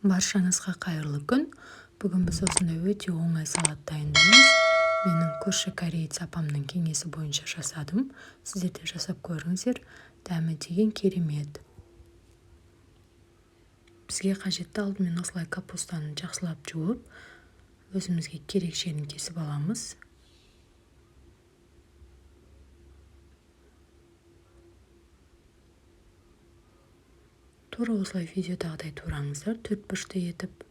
Баршаңызға қайырлы күн. Бүгін біз осындай өте оңай салат дайындаймыз. Менің көрші кореец апамның кеңесі бойынша жасадым. Сіздер де жасап көріңіздер. Дәмі деген керемет. Бізге қажетті алдымен осылай капустаны жақсылап жуып, өзімізге керек жерін кесіп аламыз. Тура осылай видеодағыдай тураңыздар, төрт бұрышты етіп.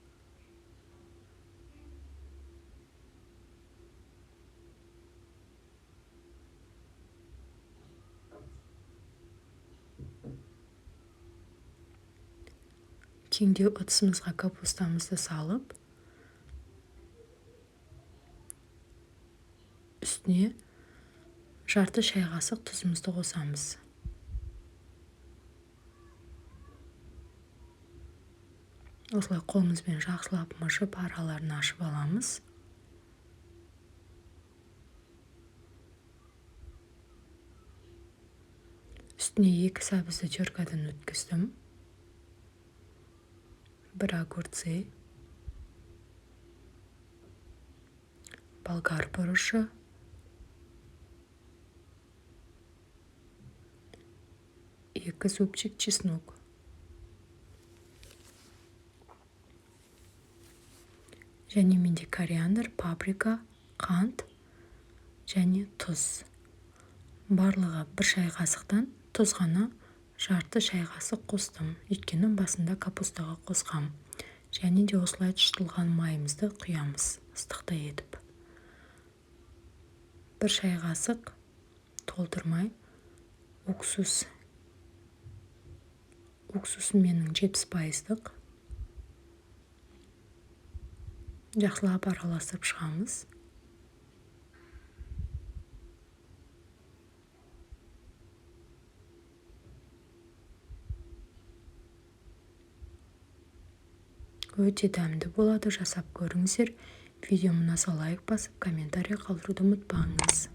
Кеңдеу ыдысымызға капустамызды салып, үстіне жарты шай қасық тұзымызды қосамыз. Осылай қолымызбен жақсылап мыжып, араларын ашып аламыз. Үстіне 2 сәбізді теркадан өткіздім. 1 огурцы, болгар бұрышы, 2 зубчик чеснок. Және менде кориандр, паприка, қант және тұз. Барлығы 1 шай қасықтан тұз ғана жарты шай қасық қостым. Өйткені басында капустаға қосқам. Және де осылай тұшытылған майымызды құямыз, ыстықтай етіп. 1 шай қасық толтырмай уксус. Уксусым менің 70%. Жақсылап араластырып шығамыз. Өте дәмді болады, жасап көріңіздер. Видеоны ұнаса лайк басып, комментарий қалдыруды ұмытпаңыз.